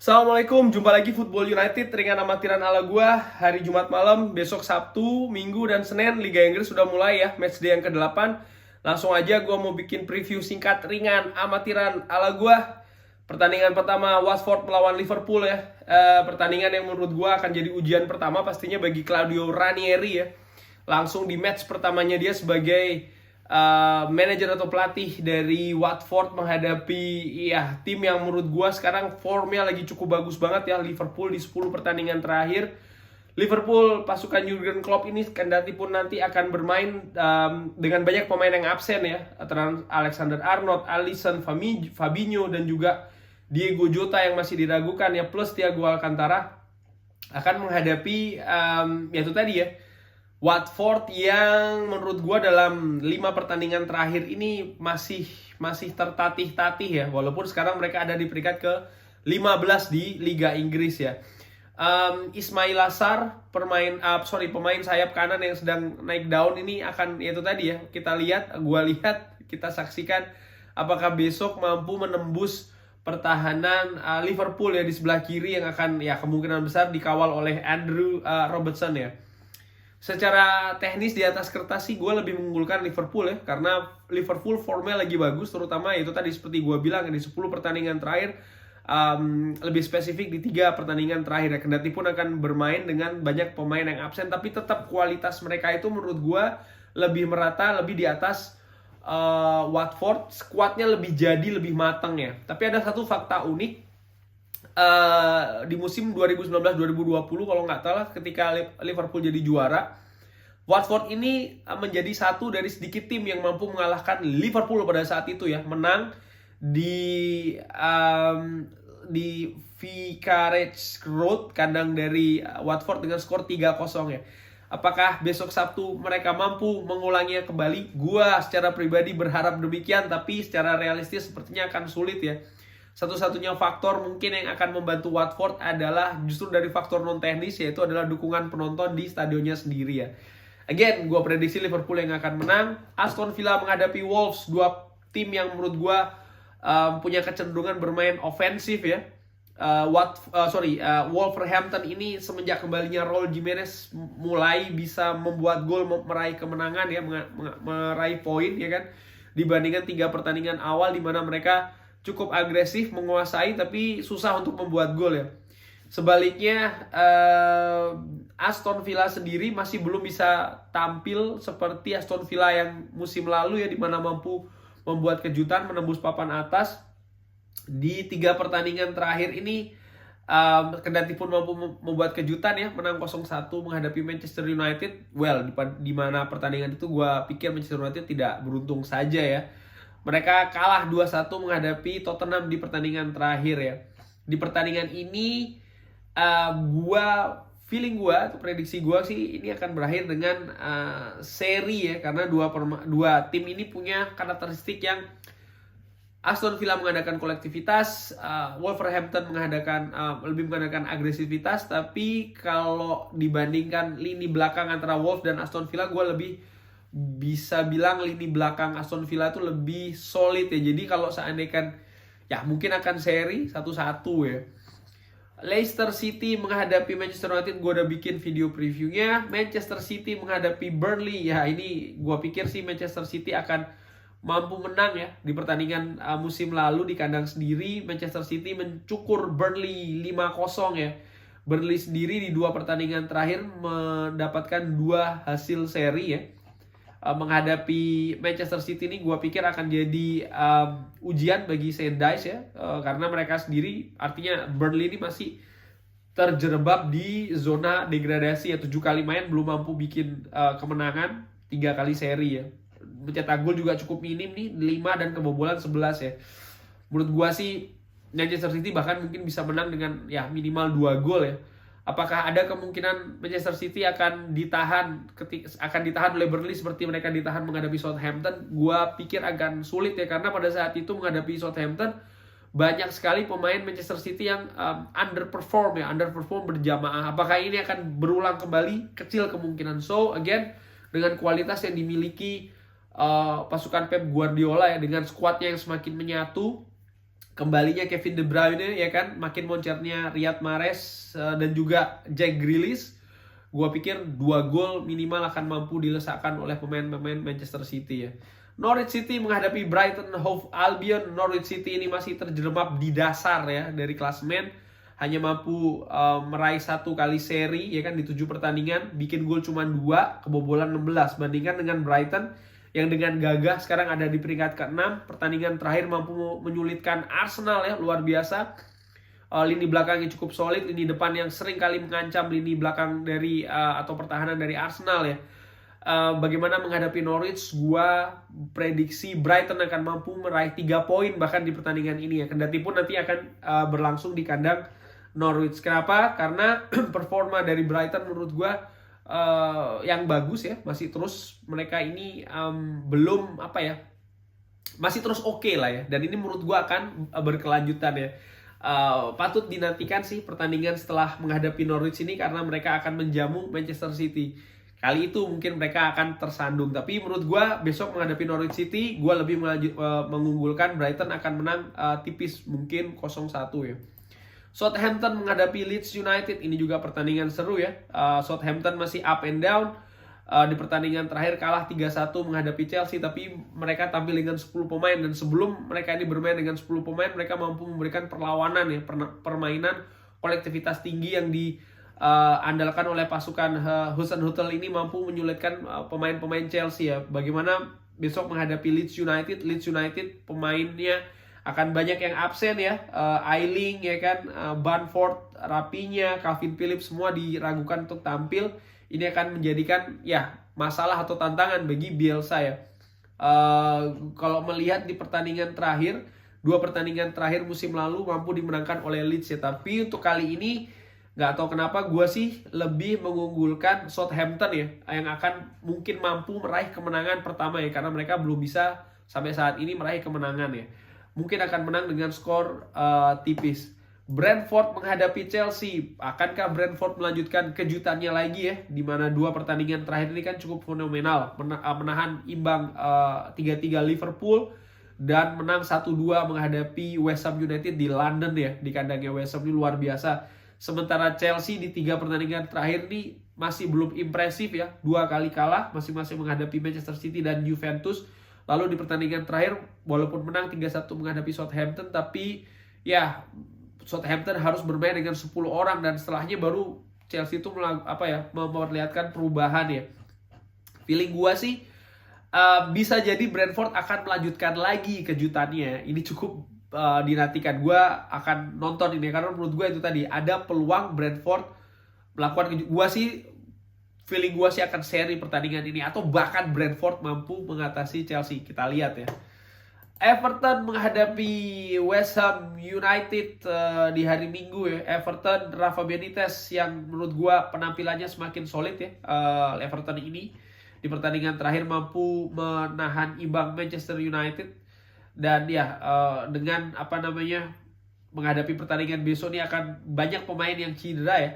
Assalamualaikum, jumpa lagi Football United, ringan amatiran ala gua. Hari Jumat malam, besok Sabtu, Minggu, dan Senin Liga Inggris sudah mulai ya, matchday yang ke-8. Langsung aja gua mau bikin preview singkat ringan amatiran ala gua. Pertandingan pertama Watford melawan Liverpool ya. Pertandingan yang menurut gua akan jadi ujian pertama pastinya bagi Claudio Ranieri ya. Langsung di match pertamanya dia sebagai manajer atau pelatih dari Watford menghadapi ya tim yang menurut gua sekarang formnya lagi cukup bagus banget ya, Liverpool di 10 pertandingan terakhir. Liverpool pasukan Jurgen Klopp ini kendati pun nanti akan bermain dengan banyak pemain yang absen ya, Trent Alexander-Arnold, Alisson, Fabinho, dan juga Diego Jota yang masih diragukan ya, plus Thiago Alcantara akan menghadapi ya itu tadi ya, Watford yang menurut gua dalam 5 pertandingan terakhir ini masih tertatih-tatih ya, walaupun sekarang mereka ada di peringkat ke-15 di Liga Inggris ya. Ismail Assar pemain sayap kanan yang sedang naik daun ini akan itu tadi ya, gua lihat, kita saksikan apakah besok mampu menembus pertahanan Liverpool ya di sebelah kiri yang akan ya kemungkinan besar dikawal oleh Andrew Robertson ya. Secara teknis di atas kertas sih gue lebih mengunggulkan Liverpool ya, karena Liverpool formnya lagi bagus, terutama itu tadi seperti gue bilang di 10 pertandingan terakhir, lebih spesifik di 3 pertandingan terakhir ya. Kendati pun akan bermain dengan banyak pemain yang absen, tapi tetap kualitas mereka itu menurut gue lebih merata, lebih di atas Watford. Skuadnya lebih matang ya. Tapi ada satu fakta unik di musim 2019-2020 kalau nggak salah, ketika Liverpool jadi juara, Watford ini menjadi satu dari sedikit tim yang mampu mengalahkan Liverpool pada saat itu ya, menang di Vicarage Road, kandang dari Watford, dengan skor 3-0 ya. Apakah besok Sabtu mereka mampu mengulanginya kembali? Gua secara pribadi berharap demikian, tapi secara realistis sepertinya akan sulit ya. Satu-satunya faktor mungkin yang akan membantu Watford adalah justru dari faktor non teknis, yaitu adalah dukungan penonton di stadionnya sendiri ya. Again, gue prediksi Liverpool yang akan menang. Aston Villa menghadapi Wolves, dua tim yang menurut gue punya kecenderungan bermain ofensif ya. Wolverhampton ini semenjak kembalinya Raul Jimenez mulai bisa membuat gol, meraih kemenangan ya, meraih poin ya kan, dibandingkan 3 pertandingan awal di mana mereka cukup agresif menguasai tapi susah untuk membuat gol ya. Sebaliknya Aston Villa sendiri masih belum bisa tampil seperti Aston Villa yang musim lalu ya, di mana mampu membuat kejutan, menembus papan atas. Di 3 pertandingan terakhir ini kendati pun mampu membuat kejutan ya, menang 0-1 menghadapi Manchester United. Di mana pertandingan itu gue pikir Manchester United tidak beruntung saja ya. Mereka kalah 2-1 menghadapi Tottenham di pertandingan terakhir ya. Di pertandingan ini prediksi gue sih ini akan berakhir dengan seri ya, karena dua tim ini punya karakteristik yang Aston Villa mengadakan kolektivitas, Wolverhampton lebih mengadakan agresivitas. Tapi kalau dibandingkan lini belakang antara Wolves dan Aston Villa, gue lebih bisa bilang lini belakang Aston Villa itu lebih solid ya. Jadi kalau seandainya ya mungkin akan seri 1-1 ya. Leicester City menghadapi Manchester United, gue udah bikin video previewnya. Manchester City menghadapi Burnley, ya ini gue pikir sih Manchester City akan mampu menang ya. Di pertandingan musim lalu di kandang sendiri, Manchester City mencukur Burnley 5-0 ya. Burnley sendiri di 2 pertandingan terakhir mendapatkan 2 hasil seri ya. Menghadapi Manchester City ini gue pikir akan jadi ujian bagi Sean Dyche ya, karena mereka sendiri, artinya Burnley ini masih terjerembab di zona degradasi ya, 7 kali main belum mampu bikin kemenangan, 3 kali seri ya. Mencetak gol juga cukup minim nih, 5 dan kebobolan 11 ya. Menurut gue sih Manchester City bahkan mungkin bisa menang dengan ya minimal 2 gol ya. Apakah ada kemungkinan Manchester City akan ditahan oleh Burnley seperti mereka ditahan menghadapi Southampton? Gua pikir akan sulit ya, karena pada saat itu menghadapi Southampton banyak sekali pemain Manchester City yang underperform berjamaah. Apakah ini akan berulang kembali? Kecil kemungkinan. So again, dengan kualitas yang dimiliki pasukan Pep Guardiola ya, dengan skuadnya yang semakin menyatu, kembalinya Kevin De Bruyne ya kan, makin moncernya Riyad Mahrez dan juga Jack Grealish. Gua pikir 2 gol minimal akan mampu dilesakkan oleh pemain-pemain Manchester City ya. Norwich City menghadapi Brighton Hove Albion. Norwich City ini masih terjerembab di dasar ya dari klasemen, hanya mampu meraih 1 kali seri ya kan di 7 pertandingan, bikin gol cuma 2, kebobolan 16. Bandingkan dengan Brighton yang dengan gagah sekarang ada di peringkat ke-6, pertandingan terakhir mampu menyulitkan Arsenal ya, luar biasa. Lini belakang yang cukup solid, lini depan yang sering kali mengancam lini belakang dari atau pertahanan dari Arsenal ya. Bagaimana menghadapi Norwich, gua prediksi Brighton akan mampu meraih 3 poin bahkan di pertandingan ini ya. Kendati pun nanti akan berlangsung di kandang Norwich. Kenapa? Karena performa dari Brighton menurut gua yang bagus ya, masih terus mereka ini belum apa ya, masih terus oke lah ya. Dan ini menurut gua akan berkelanjutan ya. Patut dinantikan sih pertandingan setelah menghadapi Norwich ini, karena mereka akan menjamu Manchester City. Kali itu mungkin mereka akan tersandung, tapi menurut gue besok menghadapi Norwich City, gue lebih mengunggulkan Brighton akan menang tipis, mungkin 0-1 ya. Southampton menghadapi Leeds United, ini juga pertandingan seru ya. Southampton masih up and down. Di pertandingan terakhir kalah 3-1 menghadapi Chelsea, tapi mereka tampil dengan 10 pemain, dan sebelum mereka ini bermain dengan 10 pemain, mereka mampu memberikan perlawanan ya, permainan kolektivitas tinggi yang diandalkan oleh pasukan Hasenhüttl ini mampu menyulitkan pemain-pemain Chelsea ya. Bagaimana besok menghadapi Leeds United? Leeds United pemainnya akan banyak yang absen ya, Ayling ya kan, Bamford, Raphinha, Calvin Phillips semua diragukan untuk tampil. Ini akan menjadikan ya masalah atau tantangan bagi Bielsa ya. Kalau melihat di pertandingan terakhir, 2 pertandingan terakhir musim lalu mampu dimenangkan oleh Leeds ya. Tapi untuk kali ini nggak tahu kenapa gue sih lebih mengunggulkan Southampton ya, yang akan mungkin mampu meraih kemenangan pertama ya, karena mereka belum bisa sampai saat ini meraih kemenangan ya. Mungkin akan menang dengan skor tipis. Brentford menghadapi Chelsea. Akankah Brentford melanjutkan kejutannya lagi ya, di mana 2 pertandingan terakhir ini kan cukup fenomenal, menahan imbang 3-3 Liverpool dan menang 1-2 menghadapi West Ham United di London ya, di kandangnya West Ham. Ini luar biasa. Sementara Chelsea di 3 pertandingan terakhir ini masih belum impresif ya, 2 kali kalah, masing-masing menghadapi Manchester City dan Juventus. Lalu di pertandingan terakhir walaupun menang 3-1 menghadapi Southampton, tapi ya Southampton harus bermain dengan 10 orang, dan setelahnya baru Chelsea itu memperlihatkan perubahan ya. Feeling gua sih bisa jadi Brentford akan melanjutkan lagi kejutannya. Ini cukup dinantikan. Gua akan nonton ini karena menurut gua itu tadi ada peluang Brentford melakukan feeling gua sih akan seri pertandingan ini, atau bahkan Brentford mampu mengatasi Chelsea. Kita lihat ya. Everton menghadapi West Ham United di hari Minggu ya. Everton Rafa Benitez yang menurut gua penampilannya semakin solid ya. Everton ini di pertandingan terakhir mampu menahan imbang Manchester United, dan ya dengan menghadapi pertandingan besok ini akan banyak pemain yang cedera ya.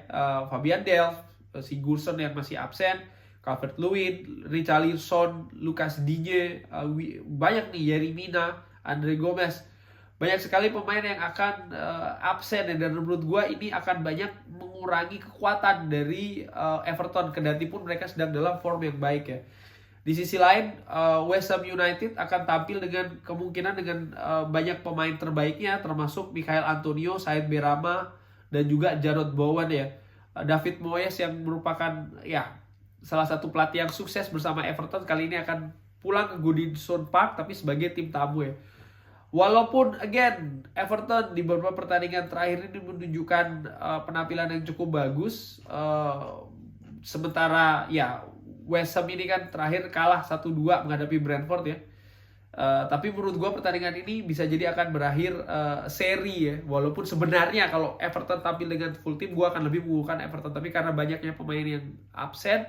Fabian Delph, Sigurdsson yang masih absen, Calvert-Lewin, Richarlison, Lucas Digne, banyak nih, Yerry Mina, Andre Gomez. Banyak sekali pemain yang akan absen ya, dan menurut gue ini akan banyak mengurangi kekuatan dari Everton, kendati pun mereka sedang dalam form yang baik ya. Di sisi lain, West Ham United akan tampil dengan kemungkinan dengan banyak pemain terbaiknya, termasuk Michail Antonio, Said Berama, dan juga Jarrod Bowen ya. David Moyes yang merupakan ya salah satu pelatih yang sukses bersama Everton, kali ini akan pulang ke Goodison Park tapi sebagai tim tamu ya. Walaupun again Everton di beberapa pertandingan terakhir ini menunjukkan penampilan yang cukup bagus, sementara ya West Ham ini kan terakhir kalah 1-2 menghadapi Brentford ya. Tapi menurut gue pertandingan ini bisa jadi akan berakhir seri ya. Walaupun sebenarnya kalau Everton tampil dengan full tim, gue akan lebih mengunggulkan Everton. Tapi karena banyaknya pemain yang absen,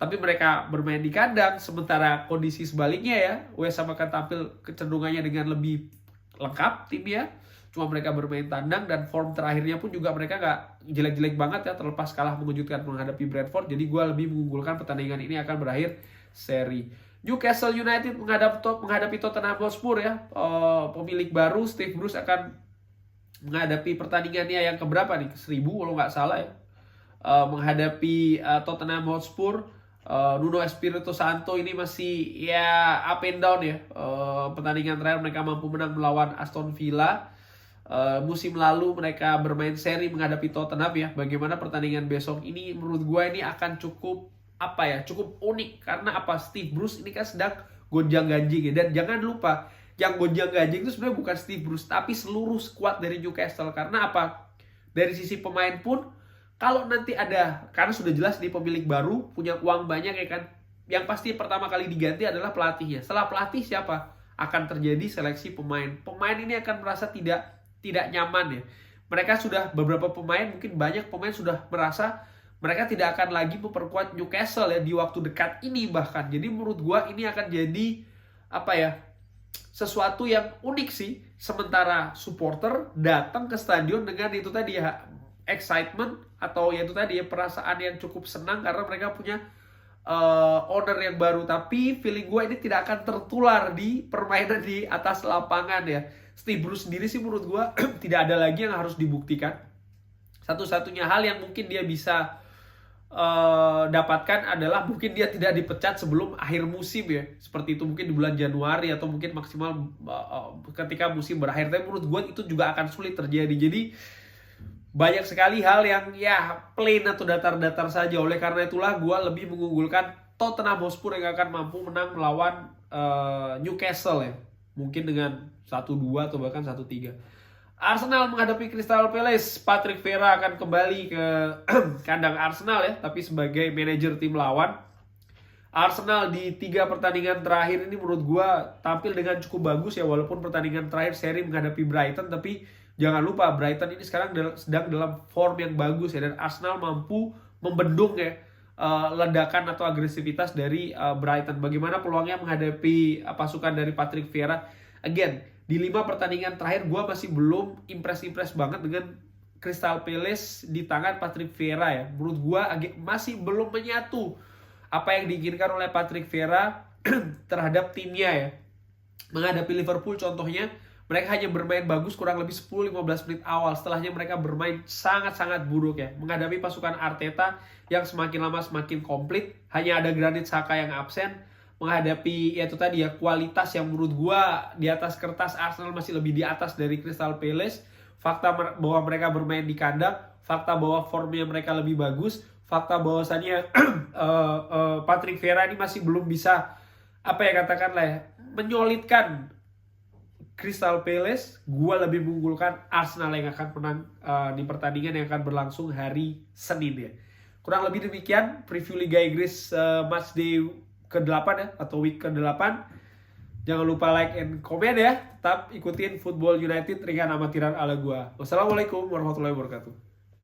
tapi mereka bermain di kandang, sementara kondisi sebaliknya ya, West Ham akan tampil kecenderungannya dengan lebih lengkap timnya, cuma mereka bermain tandang, dan form terakhirnya pun juga mereka gak jelek-jelek banget ya, terlepas kalah mengejutkan menghadapi Brentford. Jadi gue lebih mengunggulkan pertandingan ini akan berakhir seri. Newcastle United menghadapi Tottenham Hotspur ya. Pemilik baru Steve Bruce akan menghadapi pertandingannya yang keberapa nih? 1000 kalau nggak salah ya. Menghadapi Tottenham Hotspur. Nuno Espirito Santo ini masih ya up and down ya. Pertandingan terakhir mereka mampu menang melawan Aston Villa. Musim lalu mereka bermain seri menghadapi Tottenham ya. Bagaimana pertandingan besok ini menurut gue ini akan cukup cukup unik karena Steve Bruce ini kan sedang gonjang-ganjing ya. Dan jangan lupa yang gonjang-ganjing itu sebenarnya bukan Steve Bruce tapi seluruh skuad dari Newcastle. Karena dari sisi pemain pun kalau nanti karena sudah jelas di pemilik baru punya uang banyak ya kan. Yang pasti pertama kali diganti adalah pelatihnya. Setelah pelatih siapa? Akan terjadi seleksi pemain. Pemain ini akan merasa tidak nyaman ya. Mereka sudah beberapa pemain, mungkin banyak pemain sudah merasa mereka tidak akan lagi memperkuat Newcastle ya di waktu dekat ini bahkan. Jadi menurut gua ini akan jadi sesuatu yang unik sih. Sementara supporter datang ke stadion dengan itu tadi ya, excitement atau ya itu tadi ya, perasaan yang cukup senang karena mereka punya owner yang baru. Tapi feeling gue ini tidak akan tertular di permainan di atas lapangan ya. Steve Bruce sendiri sih menurut gue tidak ada lagi yang harus dibuktikan. Satu-satunya hal yang mungkin dia bisa dapatkan adalah mungkin dia tidak dipecat sebelum akhir musim ya. Seperti itu mungkin di bulan Januari atau mungkin maksimal ketika musim berakhir. Tapi menurut gue itu juga akan sulit terjadi. Jadi banyak sekali hal yang ya plain atau datar-datar saja. Oleh karena itulah gue lebih mengunggulkan Tottenham Hotspur yang akan mampu menang melawan Newcastle ya. Mungkin dengan 1-2 atau bahkan 1-3. Arsenal menghadapi Crystal Palace. Patrick Vieira akan kembali ke kandang Arsenal ya, tapi sebagai manajer tim lawan. Arsenal di 3 pertandingan terakhir ini menurut gue tampil dengan cukup bagus ya. Walaupun pertandingan terakhir seri menghadapi Brighton, tapi jangan lupa Brighton ini sekarang sedang dalam form yang bagus ya. Dan Arsenal mampu membendung ya ledakan atau agresivitas dari Brighton. Bagaimana peluangnya menghadapi pasukan dari Patrick Vieira? Again, di 5 pertandingan terakhir gue masih belum impress banget dengan Crystal Palace di tangan Patrick Vieira ya. Menurut gue masih belum menyatu apa yang diinginkan oleh Patrick Vieira terhadap timnya ya. Menghadapi Liverpool contohnya, mereka hanya bermain bagus kurang lebih 10-15 menit awal. Setelahnya mereka bermain sangat-sangat buruk ya. Menghadapi pasukan Arteta yang semakin lama semakin komplit. Hanya ada Granit Xhaka yang absen. Menghadapi ya itu tadi ya, kualitas yang menurut gua di atas kertas Arsenal masih lebih di atas dari Crystal Palace. Fakta bahwa mereka bermain di kandang, fakta bahwa formnya mereka lebih bagus, fakta bahwasannya Patrick Vieira ini masih belum bisa menyolidkan Crystal Palace. Gua lebih mengunggulkan Arsenal yang akan menang di pertandingan yang akan berlangsung hari Senin ya. Kurang lebih demikian preview Liga Inggris matchday ke-8 ya, atau week ke-8. Jangan lupa like and comment ya. Tetap ikutin Football United ringan amatiran ala gua. Wassalamualaikum warahmatullahi wabarakatuh.